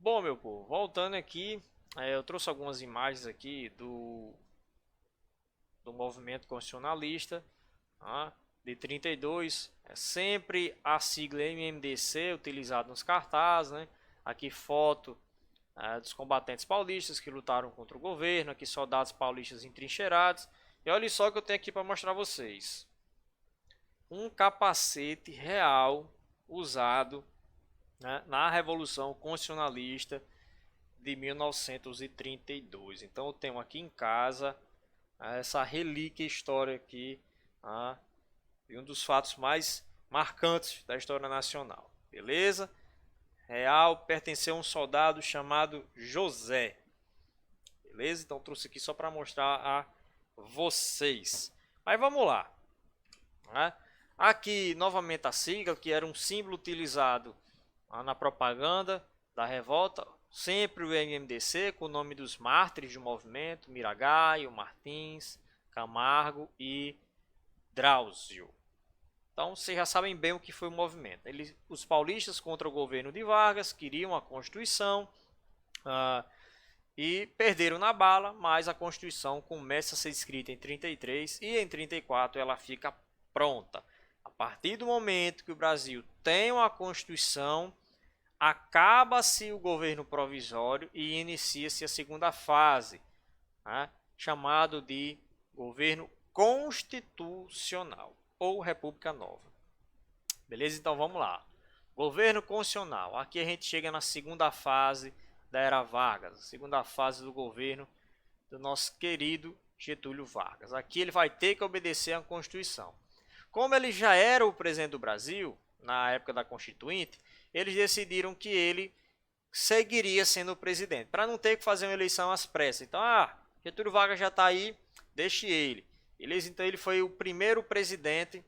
Bom, meu povo, voltando aqui, eu trouxe algumas imagens aqui do movimento constitucionalista, tá? De 32. É sempre a sigla MMDC utilizada nos cartazes, né? Aqui foto dos combatentes paulistas que lutaram contra o governo, aqui soldados paulistas entrincheirados. E olha só o que eu tenho aqui para mostrar a vocês. Um capacete real usado, né, na Revolução Constitucionalista de 1932. Então eu tenho aqui em casa essa relíquia histórica aqui, de um dos fatos mais marcantes da história nacional. Beleza? Real pertenceu a um soldado chamado José. Beleza? Então trouxe aqui só para mostrar a vocês. Mas vamos lá. Né? Aqui novamente a sigla, que era um símbolo utilizado na propaganda da revolta, sempre o MMDC, com o nome dos mártires do movimento: Miragaio, Martins, Camargo e Drauzio. Então vocês já sabem bem o que foi o movimento. Os paulistas contra o governo de Vargas queriam a Constituição, e perderam na bala, mas a Constituição começa a ser escrita em 33 e em 34 ela fica pronta. A partir do momento que o Brasil tem uma Constituição, acaba-se o governo provisório e inicia-se a segunda fase, né, chamado de governo constitucional ou República Nova. Beleza? Então vamos lá. Governo constitucional. Aqui a gente chega na segunda fase da era Vargas, a segunda fase do governo do nosso querido Getúlio Vargas. Aqui ele vai ter que obedecer à Constituição. Como ele já era o presidente do Brasil, na época da Constituinte, eles decidiram que ele seguiria sendo o presidente, para não ter que fazer uma eleição às pressas. Então, Getúlio Vargas já está aí, deixe ele. Beleza? Então ele foi o primeiro presidente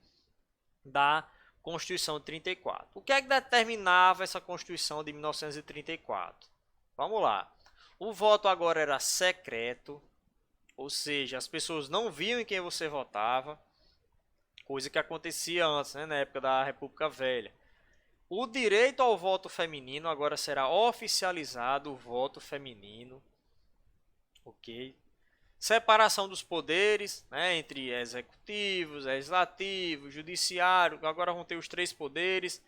da Constituição de 34. O que é que determinava essa Constituição de 1934? Vamos lá. O voto agora era secreto, ou seja, as pessoas não viam em quem você votava, coisa que acontecia antes, né, na época da República Velha. O direito ao voto feminino agora será oficializado, o voto feminino, ok? Separação dos poderes, né, entre executivos, legislativo, judiciário, agora vão ter os três poderes,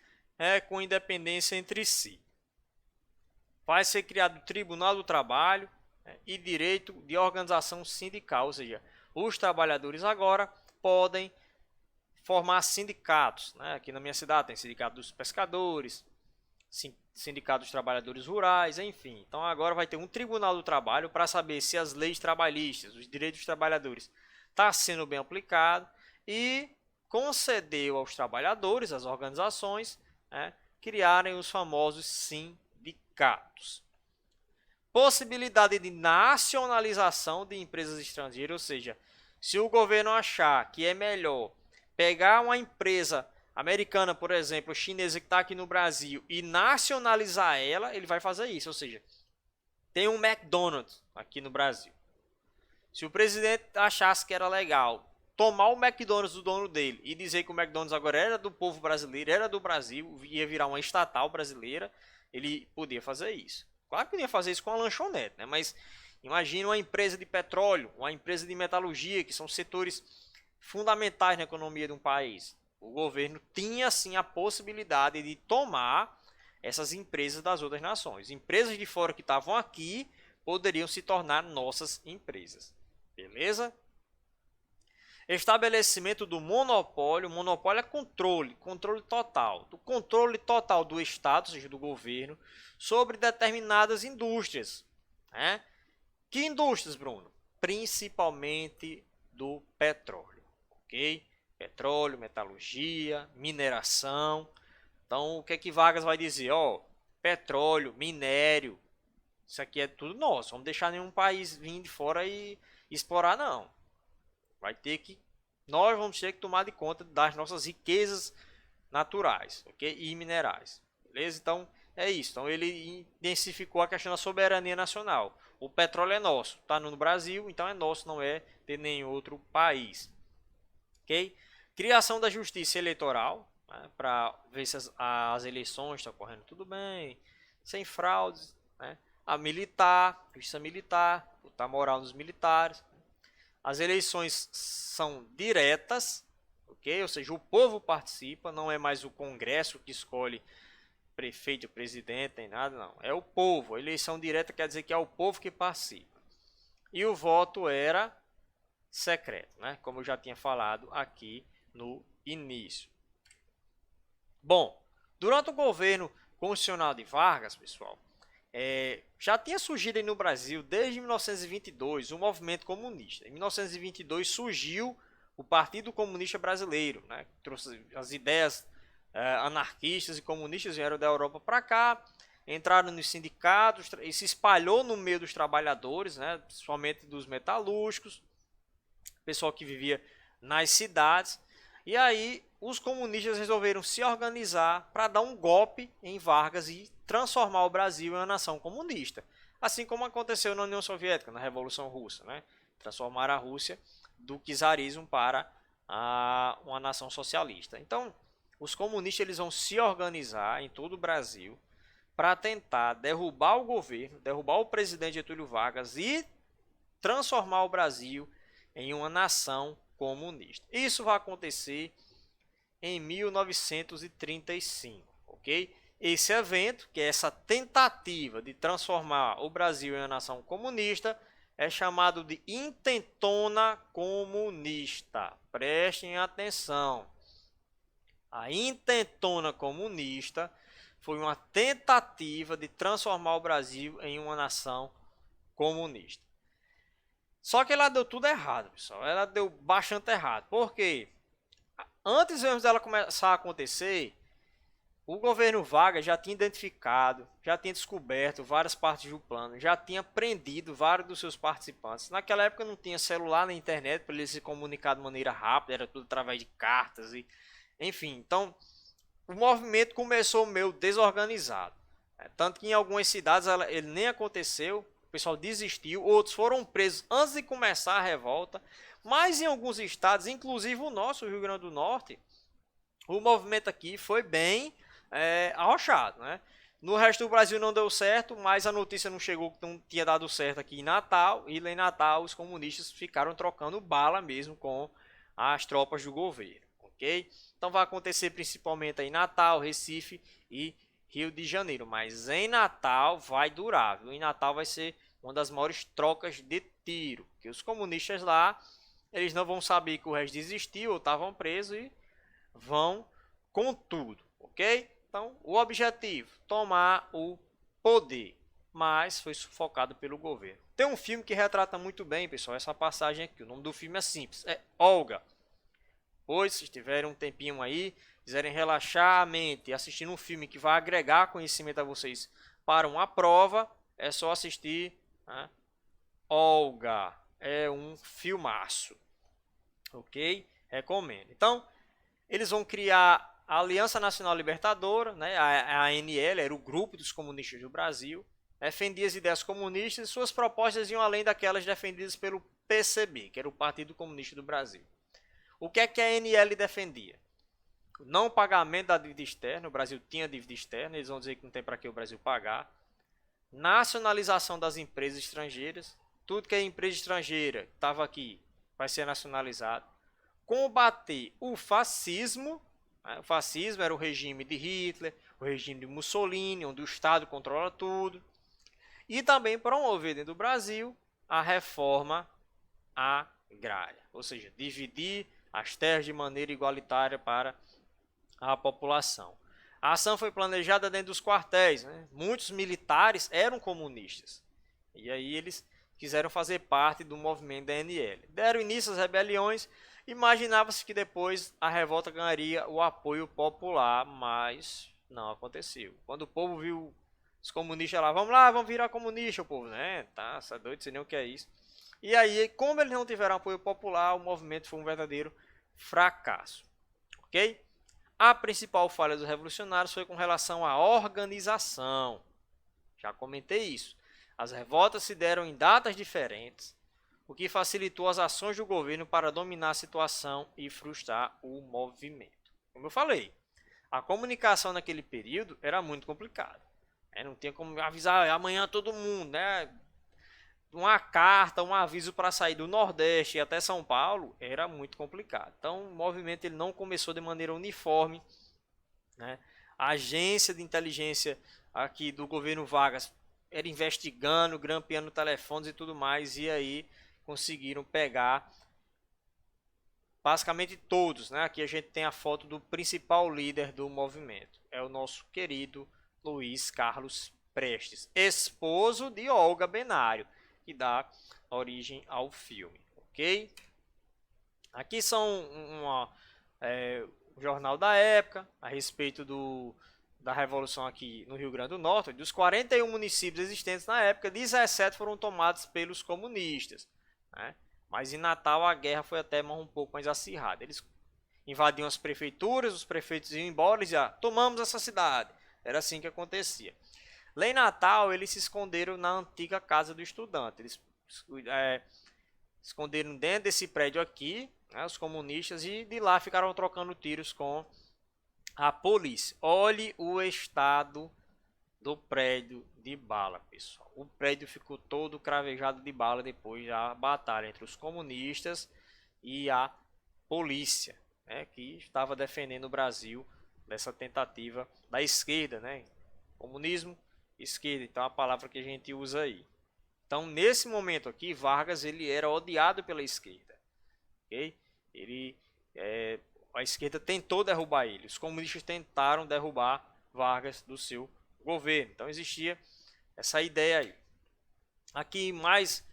com independência entre si. Vai ser criado o Tribunal do Trabalho, e direito de organização sindical, ou seja, os trabalhadores agora podem formar sindicatos, né? Aqui na minha cidade tem sindicato dos pescadores, sindicato dos trabalhadores rurais, enfim. Então agora vai ter um Tribunal do Trabalho para saber se as leis trabalhistas, os direitos dos trabalhadores, está sendo bem aplicado, e concedeu aos trabalhadores, às organizações, né, criarem os famosos sindicatos. Possibilidade de nacionalização de empresas estrangeiras, ou seja, se o governo achar que é melhor pegar uma empresa americana, por exemplo, chinesa que está aqui no Brasil, e nacionalizar ela, ele vai fazer isso. Ou seja, tem um McDonald's aqui no Brasil. Se o presidente achasse que era legal tomar o McDonald's do dono dele e dizer que o McDonald's agora era do povo brasileiro, era do Brasil, ia virar uma estatal brasileira, ele podia fazer isso. Claro que podia fazer isso com a lanchonete, né? Mas imagine uma empresa de petróleo, uma empresa de metalurgia, que são setores fundamentais na economia de um país. O governo tinha sim a possibilidade de tomar essas empresas das outras nações. Empresas de fora que estavam aqui poderiam se tornar nossas empresas. Beleza? Estabelecimento do monopólio. Monopólio é controle, controle total. Do controle total do Estado, ou seja, do governo, sobre determinadas indústrias. Né? Que indústrias, Bruno? Principalmente do petróleo. Ok? Petróleo, metalurgia, mineração. Então, o que é que Vargas vai dizer? Petróleo, minério, isso aqui é tudo nosso. Vamos deixar nenhum país vir de fora e explorar, não. Nós vamos ter que tomar de conta das nossas riquezas naturais, ok? E minerais, beleza? Então, é isso. Então, ele intensificou a questão da soberania nacional. O petróleo é nosso, está no Brasil, então é nosso, não é de nenhum outro país. Ok? Criação da justiça eleitoral, né, para ver se as eleições estão correndo tudo bem, sem fraudes. né? A militar, justiça militar, botar moral nos militares. As eleições são diretas, ok? Ou seja, o povo participa, não é mais o Congresso que escolhe prefeito, presidente, nem nada, não. É o povo. A eleição direta quer dizer que é o povo que participa. E o voto era secreto, né? Como eu já tinha falado aqui no início. Bom, durante o governo constitucional de Vargas, pessoal, já tinha surgido aí no Brasil, desde 1922, um movimento comunista. Em 1922 surgiu o Partido Comunista Brasileiro, né? Trouxe as ideias anarquistas e comunistas, vieram da Europa para cá, entraram nos sindicatos e se espalhou no meio dos trabalhadores, né? Principalmente dos metalúrgicos, pessoal que vivia nas cidades. E aí os comunistas resolveram se organizar para dar um golpe em Vargas e transformar o Brasil em uma nação comunista. Assim como aconteceu na União Soviética, na Revolução Russa, né? Transformar a Rússia do czarismo para uma nação socialista. Então, os comunistas eles vão se organizar em todo o Brasil para tentar derrubar o governo, derrubar o presidente Getúlio Vargas e transformar o Brasil em uma nação comunista. Isso vai acontecer em 1935, ok? Esse evento, que é essa tentativa de transformar o Brasil em uma nação comunista, é chamado de Intentona Comunista. Prestem atenção. A Intentona Comunista foi uma tentativa de transformar o Brasil em uma nação comunista. Só que ela deu tudo errado, pessoal. Ela deu bastante errado. Por quê? Antes mesmo dela começar a acontecer, o governo Vargas já tinha identificado, já tinha descoberto várias partes do plano, já tinha prendido vários dos seus participantes. Naquela época não tinha celular na internet para eles se comunicar de maneira rápida, era tudo através de cartas e enfim. Então, o movimento começou meio desorganizado. Tanto que em algumas cidades ele nem aconteceu, o pessoal desistiu, outros foram presos antes de começar a revolta, mas em alguns estados, inclusive o nosso, o Rio Grande do Norte, o movimento aqui foi bem arrochado, né? No resto do Brasil não deu certo, mas a notícia não chegou que não tinha dado certo aqui em Natal, e lá em Natal os comunistas ficaram trocando bala mesmo com as tropas do governo, ok? Então vai acontecer principalmente em Natal, Recife e Rio de Janeiro, mas em Natal vai durar, viu? Em Natal vai ser uma das maiores trocas de tiro, porque os comunistas lá, eles não vão saber que o resto desistiu ou estavam presos e vão com tudo, ok? Então, o objetivo, tomar o poder, mas foi sufocado pelo governo. Tem um filme que retrata muito bem, pessoal, essa passagem aqui. O nome do filme é simples, é Olga. Pois, se tiverem um tempinho aí, quiserem relaxar a mente assistindo um filme que vai agregar conhecimento a vocês para uma prova, é só assistir, né? Olga. É um filmaço, ok? Recomendo. Então, eles vão criar a Aliança Nacional Libertadora, né? A ANL, era o grupo dos comunistas do Brasil, defendia as ideias comunistas e suas propostas iam além daquelas defendidas pelo PCB, que era o Partido Comunista do Brasil. O que é que a ANL defendia? O não pagamento da dívida externa, o Brasil tinha dívida externa, eles vão dizer que não tem para que o Brasil pagar. Nacionalização das empresas estrangeiras, tudo que é empresa estrangeira estava aqui vai ser nacionalizado. Combater o fascismo. O fascismo era o regime de Hitler, o regime de Mussolini, onde o Estado controla tudo. E também promover dentro do Brasil a reforma agrária, ou seja, dividir as terras de maneira igualitária para a população. A ação foi planejada dentro dos quartéis, né? Muitos militares eram comunistas e aí eles quiseram fazer parte do movimento da ANL. Deram início às rebeliões. Imaginava-se que depois a revolta ganharia o apoio popular, mas não aconteceu. Quando o povo viu os comunistas lá, vamos virar comunista, o povo, né? Tá, você é doido, sei nem o que é isso. E aí, como eles não tiveram apoio popular, o movimento foi um verdadeiro fracasso, ok? A principal falha dos revolucionários foi com relação à organização. Já comentei isso. As revoltas se deram em datas diferentes, o que facilitou as ações do governo para dominar a situação e frustrar o movimento. Como eu falei, a comunicação naquele período era muito complicada. Não tinha como avisar amanhã todo mundo, né? Uma carta, um aviso para sair do Nordeste até São Paulo era muito complicado. Então, o movimento ele não começou de maneira uniforme, né? A agência de inteligência aqui do governo Vargas era investigando, grampeando telefones e tudo mais, e aí conseguiram pegar basicamente todos, né? Aqui a gente tem a foto do principal líder do movimento, é o nosso querido Luiz Carlos Prestes, esposo de Olga Benário, que dá origem ao filme, ok? Aqui são um jornal da época a respeito da revolução aqui no Rio Grande do Norte. Dos 41 municípios existentes na época, 17 foram tomados pelos comunistas, né? Mas em Natal a guerra foi até um pouco mais acirrada. Eles invadiam as prefeituras, os prefeitos iam embora e diziam, tomamos essa cidade. Era assim que acontecia. Lá em Natal, eles se esconderam na antiga casa do estudante. Eles esconderam dentro desse prédio aqui, né, os comunistas, e de lá ficaram trocando tiros com a polícia. Olhe o estado do prédio de bala, pessoal. O prédio ficou todo cravejado de bala depois da batalha entre os comunistas e a polícia, né, que estava defendendo o Brasil dessa tentativa da esquerda, né? Comunismo, esquerda, então é a palavra que a gente usa aí. Então, nesse momento aqui, Vargas ele era odiado pela esquerda, ok? A esquerda tentou derrubar ele, os comunistas tentaram derrubar Vargas do seu governo. Então existia essa ideia aí. Aqui mais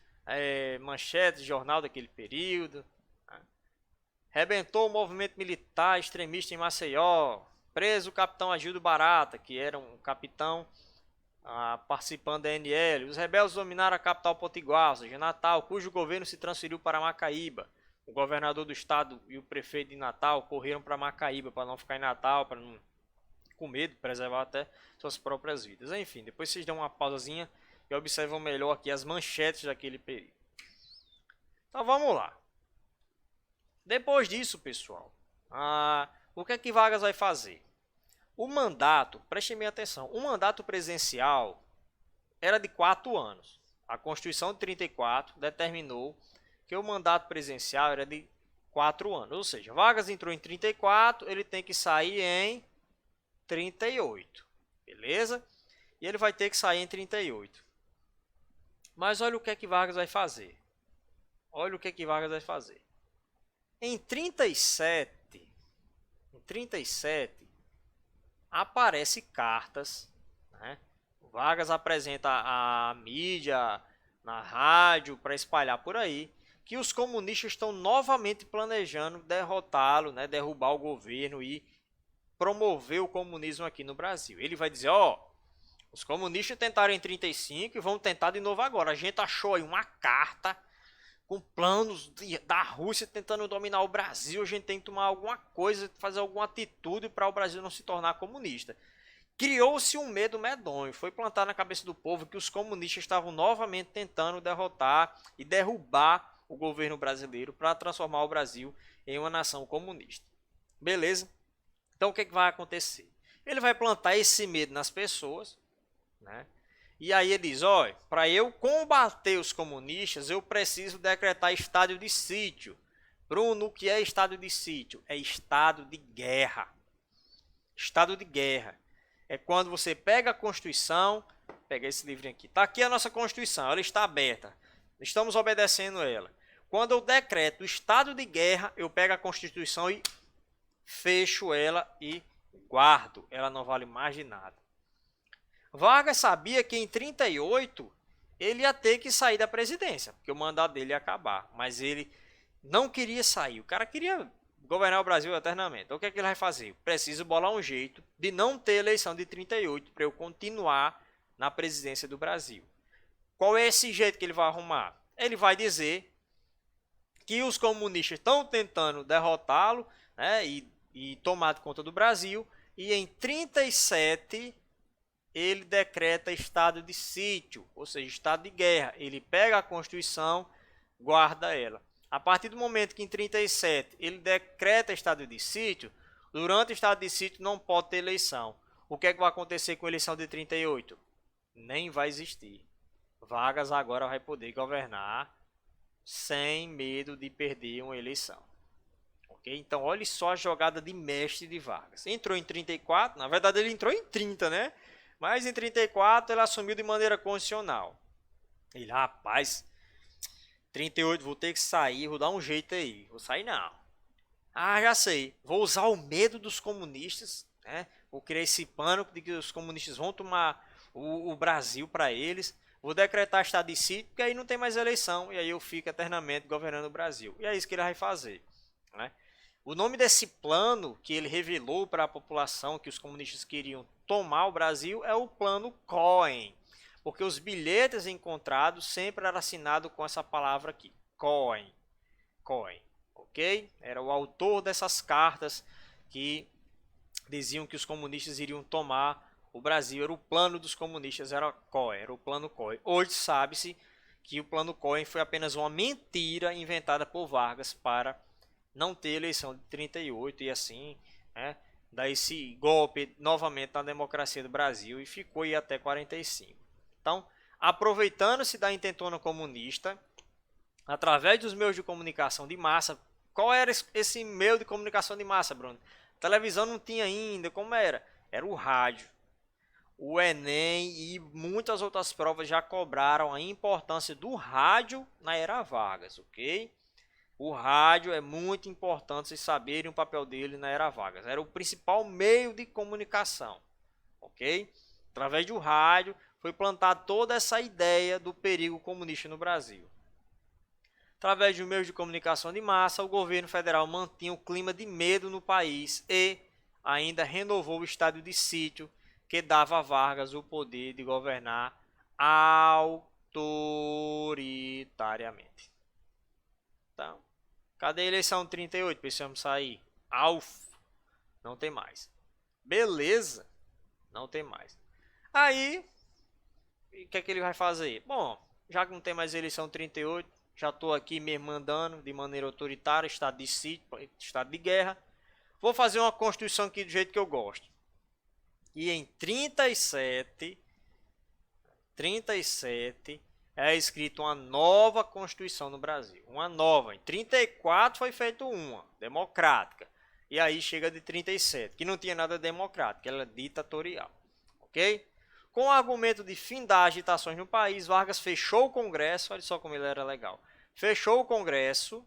manchetes de jornal daquele período. Rebentou o movimento militar extremista em Maceió. Preso o capitão Agildo Barata, que era um capitão participando da NL. Os rebeldes dominaram a capital potiguar, ou seja, Natal, cujo governo se transferiu para Macaíba. O governador do estado e o prefeito de Natal correram para Macaíba para não ficar em Natal, para não com medo, preservar até suas próprias vidas. Enfim, depois vocês dão uma pausazinha e observam melhor aqui as manchetes daquele período. Então vamos lá. Depois disso, pessoal, o que é que Vargas vai fazer? O mandato, prestem bem atenção, o mandato presidencial era de 4 anos. A Constituição de 34 determinou que o mandato presidencial era de 4 anos. Ou seja, Vargas entrou em 34, ele tem que sair em 38. Beleza? E ele vai ter que sair em 38. Mas olha o que é que Vargas vai fazer. Olha o que é que Vargas vai fazer. Em 37, aparece cartas, né? Vargas apresenta a mídia, na rádio, para espalhar por aí, que os comunistas estão novamente planejando derrotá-lo, né? Derrubar o governo e promover o comunismo aqui no Brasil. Ele vai dizer, os comunistas tentaram em 35 e vão tentar de novo agora. A gente achou aí uma carta com planos da Rússia tentando dominar o Brasil. A gente tem que tomar alguma coisa, fazer alguma atitude para o Brasil não se tornar comunista. Criou-se um medo medonho. Foi plantado na cabeça do povo que os comunistas estavam novamente tentando derrotar e derrubar o governo brasileiro para transformar o Brasil em uma nação comunista. Beleza? Então o que vai acontecer? Ele vai plantar esse medo nas pessoas, né? E aí ele diz, para eu combater os comunistas, eu preciso decretar estado de sítio. Bruno, o que é estado de sítio? É estado de guerra. Estado de guerra. É quando você pega a Constituição, pega esse livrinho aqui. Está aqui a nossa Constituição, ela está aberta. Estamos obedecendo ela. Quando eu decreto estado de guerra, eu pego a Constituição e fecho ela e guardo. Ela não vale mais de nada. Vargas sabia que em 38 ele ia ter que sair da presidência, porque o mandato dele ia acabar. Mas ele não queria sair. O cara queria governar o Brasil eternamente. Então o que é que ele vai fazer? Preciso bolar um jeito de não ter eleição de 38 para eu continuar na presidência do Brasil. Qual é esse jeito que ele vai arrumar? Ele vai dizer que os comunistas estão tentando derrotá-lo, né, e tomar conta do Brasil. E em 37 ele decreta estado de sítio, ou seja, estado de guerra. Ele pega a Constituição, guarda ela. A partir do momento que em 37 ele decreta estado de sítio, durante o estado de sítio não pode ter eleição. O que é que vai acontecer com a eleição de 38? nem vai existir. Vargas agora vai poder governar sem medo de perder uma eleição. Okay? Então, olhe só a jogada de mestre de Vargas. Entrou em 34, na verdade ele entrou em 30, né? Mas em 34 ele assumiu de maneira constitucional. Ele, rapaz, 38 vou ter que sair, vou dar um jeito aí. Vou sair não. Ah, já sei. Vou usar o medo dos comunistas, né? Vou criar esse pânico de que os comunistas vão tomar o Brasil para eles. Vou decretar estado de sítio, porque aí não tem mais eleição. E aí eu fico eternamente governando o Brasil. E é isso que ele vai fazer, né? O nome desse plano que ele revelou para a população que os comunistas queriam tomar o Brasil é o Plano Cohen. Porque os bilhetes encontrados sempre eram assinados com essa palavra aqui, Cohen. Cohen, ok? Era o autor dessas cartas que diziam que os comunistas iriam tomar o Brasil. Era o plano dos comunistas, era Cohen, era o Plano Cohen. Hoje sabe-se que o Plano Cohen foi apenas uma mentira inventada por Vargas para não ter eleição de 38 e assim, né, dar esse golpe novamente na democracia do Brasil e ficou aí até 45. Então, aproveitando-se da intentona comunista, através dos meios de comunicação de massa, qual era esse meio de comunicação de massa, Bruno? Televisão não tinha ainda, como era? Era o rádio. O Enem e muitas outras provas já cobraram a importância do rádio na era Vargas, ok? O rádio é muito importante vocês saberem o papel dele na era Vargas. Era o principal meio de comunicação, ok? Através do rádio foi plantada toda essa ideia do perigo comunista no Brasil. Através de meios de comunicação de massa, o governo federal mantinha o clima de medo no país e ainda renovou o estado de sítio que dava a Vargas o poder de governar autoritariamente. Então, cadê a eleição 38? Precisamos sair. Não tem mais. Beleza? Não tem mais. Aí, o que é que ele vai fazer? Bom, já que não tem mais eleição 38, já estou aqui me mandando de maneira autoritária, estado de sítio, estado de guerra. Vou fazer uma constituição aqui do jeito que eu gosto. E em 37 é escrita uma nova Constituição no Brasil. Uma nova. Em 34 foi feita uma, democrática. E aí chega de 37, que não tinha nada democrático, ela é ditatorial. Ok? Com o argumento de fim das agitações no país, Vargas fechou o Congresso, olha só como ele era legal. Fechou o Congresso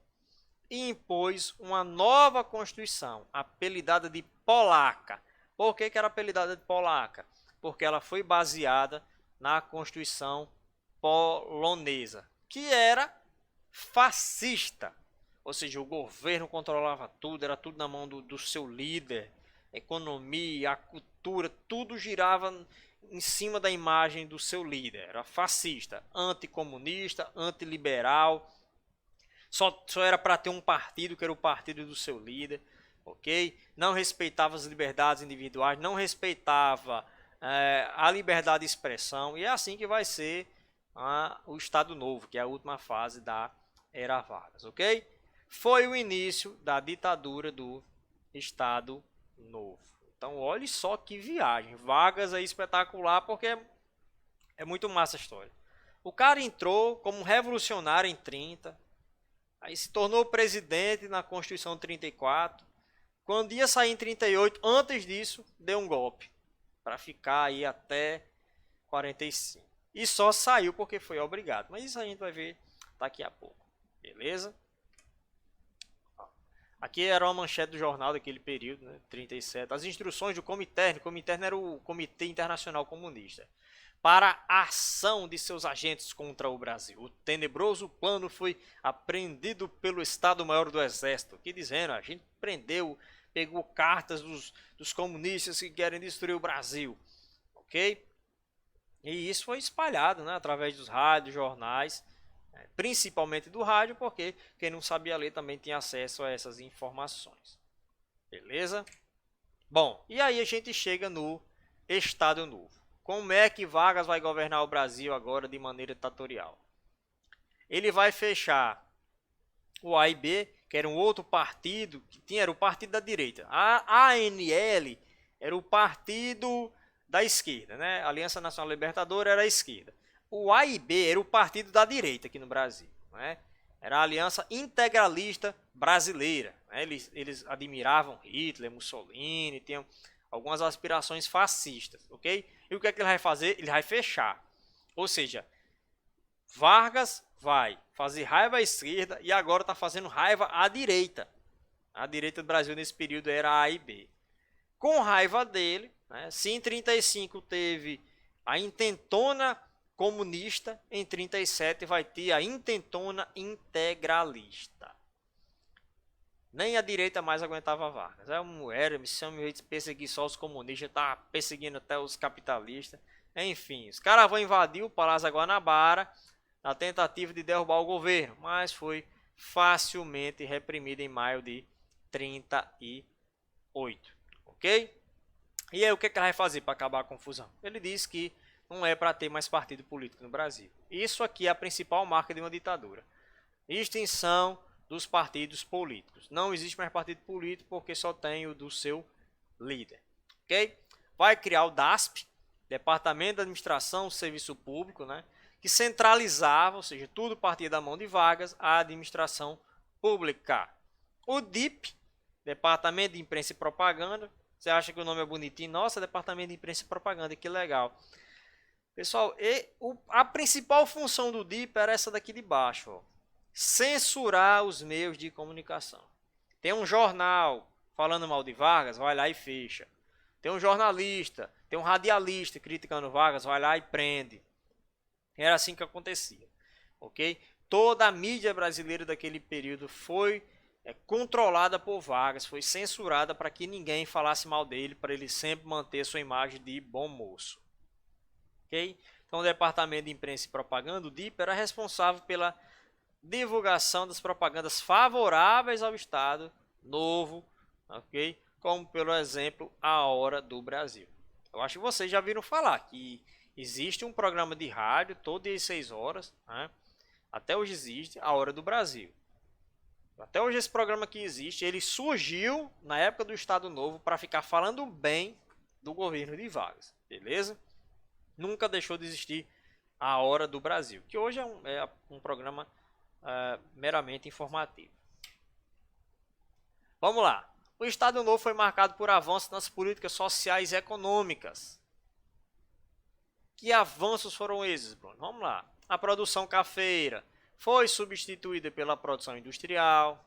e impôs uma nova Constituição, apelidada de Polaca. Por que era apelidada de Polaca? Porque ela foi baseada na Constituição polonesa, que era fascista. Ou seja, o governo controlava tudo, era tudo na mão do seu líder. A economia, a cultura, tudo girava em cima da imagem do seu líder. Era fascista, anticomunista, antiliberal. Só era para ter um partido, que era o partido do seu líder. Ok? Não respeitava as liberdades individuais, não respeitava a liberdade de expressão. E é assim que vai ser o Estado Novo, que é a última fase da era Vargas. Ok? Foi o início da ditadura do Estado Novo. Então, olhe só que viagem. Vargas é espetacular porque é muito massa a história. O cara entrou como revolucionário em 30, aí se tornou presidente na Constituição 34. Quando ia sair em 38, antes disso, deu um golpe para ficar aí até 45. E só saiu porque foi obrigado. Mas isso a gente vai ver daqui a pouco. Beleza? Aqui era uma manchete do jornal daquele período, né, 37. As instruções do Comintern. O Comintern era o Comitê Internacional Comunista. Para a ação de seus agentes contra o Brasil. O tenebroso plano foi apreendido pelo Estado-Maior do Exército. Que dizendo, a gente prendeu, pegou cartas dos comunistas que querem destruir o Brasil. Ok? E isso foi espalhado, né, através dos rádios, jornais, principalmente do rádio, porque quem não sabia ler também tinha acesso a essas informações. Beleza? Bom, e aí a gente chega no Estado Novo. Como é que Vargas vai governar o Brasil agora de maneira ditatorial? Ele vai fechar o AIB, que era um outro partido, que era o partido da direita. A ANL era o partido da esquerda, né? A Aliança Nacional Libertadora era a esquerda. O AIB era o partido da direita aqui no Brasil, né? Era a Aliança Integralista Brasileira, né? Eles admiravam Hitler, Mussolini, tinham algumas aspirações fascistas, ok? E o que é que ele vai fazer? Ele vai fechar. Ou seja, Vargas vai fazer raiva à esquerda e agora está fazendo raiva à direita. A direita do Brasil nesse período era a AIB. Com raiva dele, né, se em 35 teve a intentona comunista, em 37 vai ter a intentona integralista. Nem a direita mais aguentava Vargas. É uma era, missão de perseguir só os comunistas, tá perseguindo até os capitalistas. Enfim, os caras vão invadir o Palácio Guanabara na tentativa de derrubar o governo, mas foi facilmente reprimido em maio de 38, ok? E aí o que ele vai fazer para acabar a confusão? Ele diz que não é para ter mais partido político no Brasil. Isso aqui é a principal marca de uma ditadura. Extinção dos partidos políticos. Não existe mais partido político porque só tem o do seu líder, ok? Vai criar o DASP, Departamento de Administração do Serviço Público, né? Que centralizava, ou seja, tudo partia da mão de Vargas, a administração pública. O DIP, Departamento de Imprensa e Propaganda. Você acha que o nome é bonitinho? Nossa, Departamento de Imprensa e Propaganda, que legal. Pessoal, a principal função do DIP era essa daqui de baixo, ó. Censurar os meios de comunicação. Tem um jornal falando mal de Vargas, vai lá e fecha. Tem um jornalista, tem um radialista criticando Vargas, vai lá e prende. Era assim que acontecia, ok? Toda a mídia brasileira daquele período foi controlada por Vargas, foi censurada para que ninguém falasse mal dele, para ele sempre manter sua imagem de bom moço, ok? Então o Departamento de Imprensa e Propaganda, o DIP, era responsável pela divulgação das propagandas favoráveis ao Estado Novo, ok? Como, pelo exemplo, A Hora do Brasil. Eu acho que vocês já viram falar que existe um programa de rádio todas as 6 horas, né? Até hoje existe A Hora do Brasil. Até hoje esse programa aqui existe, ele surgiu na época do Estado Novo para ficar falando bem do governo de Vargas, beleza? Nunca deixou de existir A Hora do Brasil, que hoje é um programa meramente informativo. Vamos lá. O Estado Novo foi marcado por avanços nas políticas sociais e econômicas. Que avanços foram esses, Bruno? Vamos lá. A produção cafeira foi substituída pela produção industrial.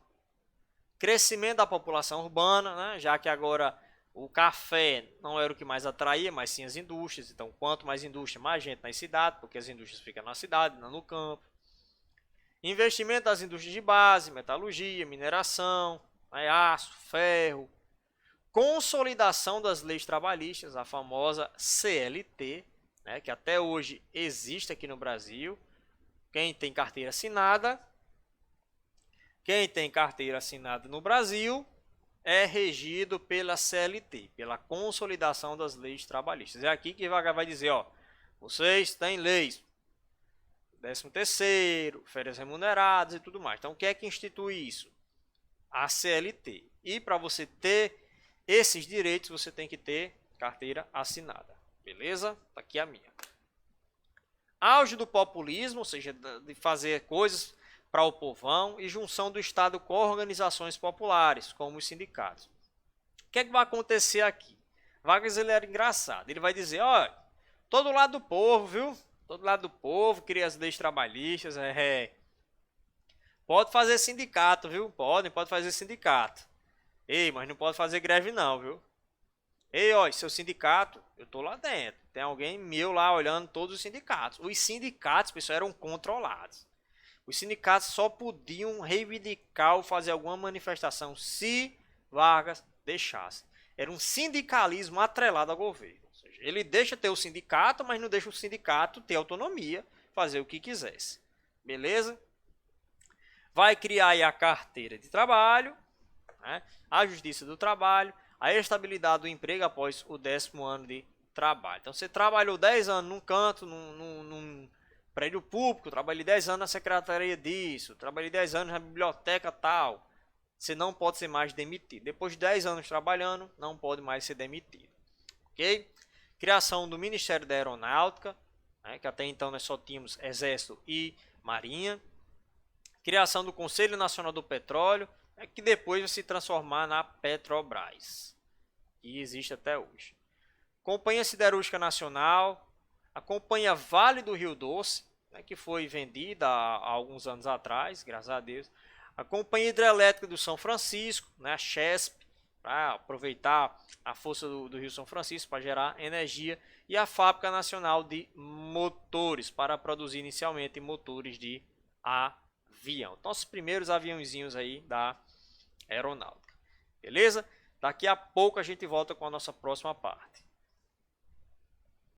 Crescimento da população urbana, né? Já que agora o café não era o que mais atraía, mas sim as indústrias. Então, quanto mais indústria, mais gente nas cidades, porque as indústrias ficam na cidade, não no campo. Investimento das indústrias de base, metalurgia, mineração, aço, ferro. Consolidação das leis trabalhistas, a famosa CLT, né, que até hoje existe aqui no Brasil. Quem tem carteira assinada no Brasil é regido pela CLT, pela Consolidação das Leis Trabalhistas. É aqui que vai dizer, ó, vocês têm leis, 13º, férias remuneradas e tudo mais. Então, o que é que institui isso? A CLT. E para você ter esses direitos, você tem que ter carteira assinada. Beleza? Tá aqui a minha. Auge do populismo, ou seja, de fazer coisas para o povão, e junção do Estado com organizações populares, como os sindicatos. O que é que vai acontecer aqui? Vargas, ele era engraçado. Ele vai dizer, ó, todo lado do povo, viu? Todo lado do povo, cria as leis trabalhistas, Pode fazer sindicato, viu? Pode fazer sindicato. Ei, mas não pode fazer greve não, viu? Ei, ó, seu sindicato, eu tô lá dentro. Tem alguém meu lá olhando todos os sindicatos. Os sindicatos, pessoal, eram controlados. Os sindicatos só podiam reivindicar ou fazer alguma manifestação se Vargas deixasse. Era um sindicalismo atrelado ao governo. Ou seja, ele deixa ter o sindicato, mas não deixa o sindicato ter autonomia, fazer o que quisesse. Beleza? Vai criar aí a carteira de trabalho, né? A justiça do trabalho, a estabilidade do emprego após o 10º ano de trabalho. Então, você trabalhou 10 anos num canto, num prédio público, trabalhei 10 anos na secretaria disso, trabalhei 10 anos na biblioteca tal. Você não pode ser mais demitido. Depois de 10 anos trabalhando, não pode mais ser demitido. Ok? criação do Ministério da Aeronáutica, né, que até então nós só tínhamos Exército e Marinha, criação do Conselho Nacional do Petróleo, que depois vai se transformar na Petrobras, que existe até hoje. Companhia Siderúrgica Nacional, a Companhia Vale do Rio Doce, né, que foi vendida há alguns anos atrás, graças a Deus. A Companhia Hidrelétrica do São Francisco, né, a Chesp, para aproveitar a força do Rio São Francisco para gerar energia. E a Fábrica Nacional de Motores, para produzir inicialmente motores de avião. Então, os primeiros aviãozinhos aí da aeronáutica. Beleza? Daqui a pouco a gente volta com a nossa próxima parte.